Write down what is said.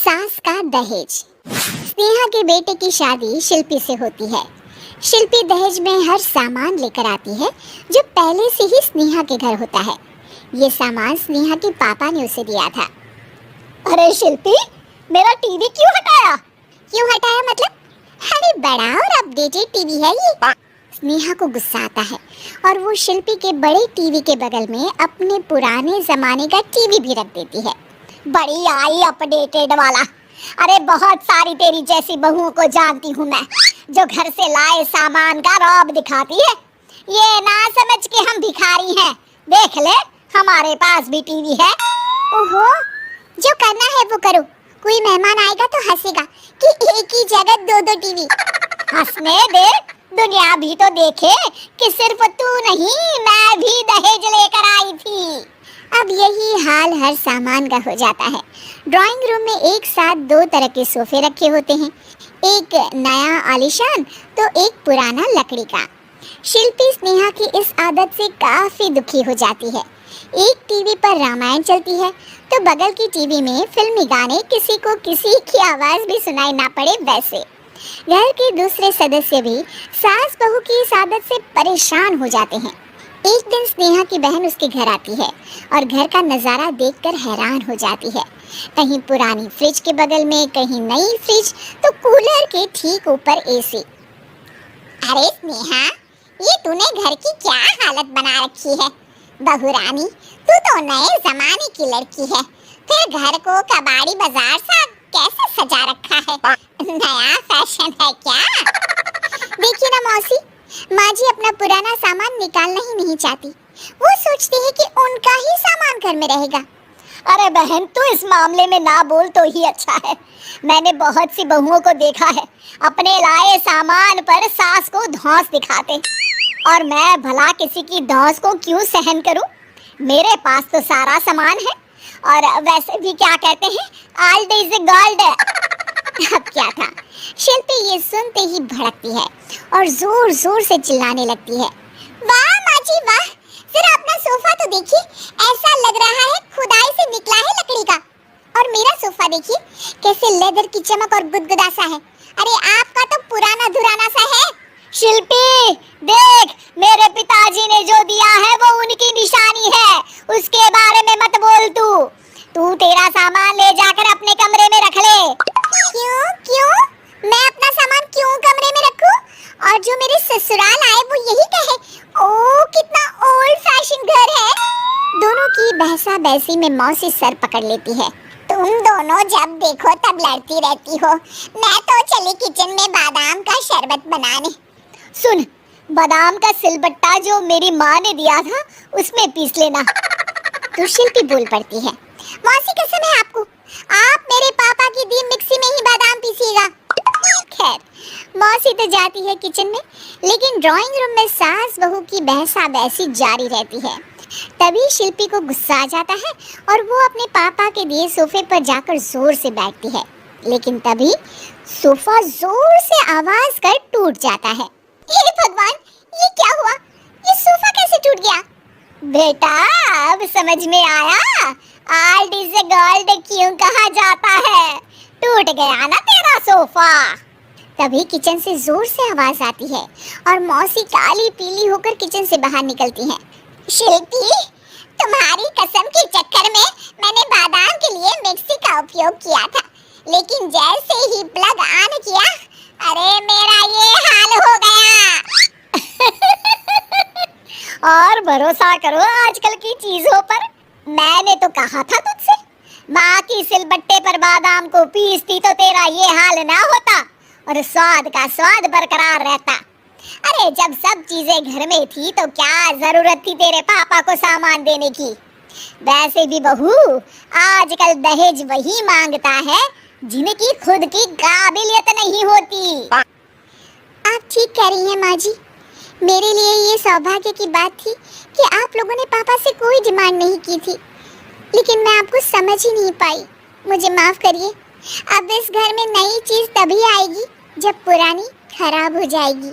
सास का दहेज। स्नेहा के बेटे की शादी शिल्पी से होती है। शिल्पी दहेज में हर सामान लेकर आती है जो पहले से ही स्नेहा के घर होता है। ये सामान स्नेहा के पापा ने उसे दिया था। अरे शिल्पी, मेरा टीवी क्यों हटाया? क्यों हटाया मतलब? अरे बड़ा और अपडेटेड टीवी है ये। स्नेहा को गुस्सा आता है और वो शिल्पी के बड़े टीवी के बगल में अपने पुराने जमाने का टीवी भी रख देती है। बड़ी आई अपडेटेड वाला। अरे बहुत सारी तेरी जैसी बहुओं को जानती हूँ मैं, जो घर से लाए सामान का रौब दिखाती है। ये ना समझ के हम भिखारी हैं। देख ले, हमारे पास भी टीवी है। ओहो, जो करना है वो करो। कोई मेहमान आएगा तो हंसेगा कि एक ही जगह दो दो टीवी। हंसने दे, दुनिया भी तो देखे कि सिर्फ तू नहीं, मैं भी दहेज लेकर आई थी। अब यही हाल हर सामान का हो जाता है। ड्राइंग रूम में एक साथ दो तरह के सोफे रखे होते हैं, एक नया आलीशान तो एक पुराना लकड़ी का। शिल्पी स्नेहा की इस आदत से काफी दुखी हो जाती है। एक टीवी पर रामायण चलती है तो बगल की टीवी में फिल्मी गाने, किसी को किसी की आवाज भी सुनाई ना पड़े वैसे। घर के दूसरे सदस्य भी सास बहू की इस आदत से परेशान हो जाते हैं। एक दिन स्नेहा की बहन उसके घर आती है और घर का नज़ारा देखकर हैरान हो जाती है। कहीं पुरानी फ्रिज के बगल में, कहीं नई फ्रिज तो कूलर के ठीक ऊपर एसी। अरे स्नेहा, ये तूने घर की क्या हालत बना रखी है? बहू रानी, तू तो नए जमाने की लड़की है, फिर घर को कबाड़ी बाजार सा कैसे सजा रखा है? नया फैशन है क्या? देखिए ना मौसी, माँ जी अपना पुराना सामान निकालना ही नहीं चाहती। वो सोचती है कि उनका ही सामान घर में रहेगा। अरे बहन, तू इस मामले में ना बोल तो ही अच्छा है। मैंने बहुत सी बहुओं को देखा है, अपने लाए सामान पर सास को धौंस दिखाते, और मैं भला किसी की धौंस को क्यों सहन करूं? मेरे पास तो सारा सामान है, और वैसे भी क्या कहते हैं, आल्ड इज गोल्ड। अब क्या था, शिल्पी ये सुनते ही भड़कती है और जोर जोर से चिल्लाने लगती है। वाह माँ जी वाह, जरा अपना सोफा तो देखिए, ऐसा लग रहा है खुदाई से निकला है लकड़ी का। और मेरा सोफा देखिए कैसे लेदर की चमक और गुदगुदा सा है। अरे आपका तो पुराना धुराना सा है। शिल्पी देख, मेरे पिताजी ने जो दिया है वो उनकी निशानी है, उसके बारे में मत बोल। तू तेरा सामान ले जाकर अपने कमरे में रख ले। क्यों क्यों? मैं अपना सामान क्यों कमरे में रखूं? और जो मेरे ससुराल आए वो यही कहे, ओह कितना ओल्ड फैशन घर है। दोनों की बहसा बहसी में मौसी सर पकड़ लेती है। तुम दोनों जब देखो तब लड़ती रहती हो। मैं तो चली किचन में बादाम का शरबत बनाने। सुन, बादाम का सिलबट्टा जो मेरी माँ ने दिया था उसमें पीस लेना। तो शिल्पी बोल पड़ती है, मौसी कसम है आपको, आप मेरे पापा की दी मिक्सी में ही बादाम पीसिएगा। खैर, मौसी तो जाती है किचन में, लेकिन ड्राइंग रूम में सास बहू की बहसा बहसी जारी रहती है। तभी शिल्पी को गुस्सा आ जाता है और वो अपने पापा के दिए सोफे पर जाकर जोर से बैठती है, लेकिन तभी सोफा जोर से आवाज कर टूट जाता है। हे भगवान, ये क्या हुआ? ये सोफा कैसे टूट गया? बेटा, अब समझ में आया ओल्ड इज गोल्ड क्यों कहा जाता है। टूट गया ना तेरा सोफा। तभी किचन से जोर से आवाज आती है और मौसी काली पीली होकर किचन से बाहर निकलती हैं। शिल्पी, तुम्हारी कसम के चक्कर में मैंने बादाम के लिए मिक्सी का उपयोग किया था, लेकिन जैसे ही प्लग ऑन किया, अरे मेरा ये हाल हो गया। और भरोसा करो आजकल की चीजों पर। मैंने तो कहा था तुझसे, माँ की सिलबट्टे पर बादाम को पीसती तो तेरा ये हाल ना होता और स्वाद का स्वाद बरकरार रहता। अरे जब सब चीजें घर में थी तो क्या जरूरत थी तेरे पापा को सामान देने की? वैसे भी बहू, आजकल दहेज वही मांगता है जिनकी खुद की काबिलियत नहीं होती। आप ठीक कह रही हैं माँ जी। मेरे लिए ये सौभाग्य की बात थी कि आप लोगों ने पापा से कोई डिमांड नहीं की थी, लेकिन मैं आपको समझ ही नहीं पाई। मुझे माफ करिए। अब इस घर में नई चीज तभी आएगी जब पुरानी खराब हो जाएगी।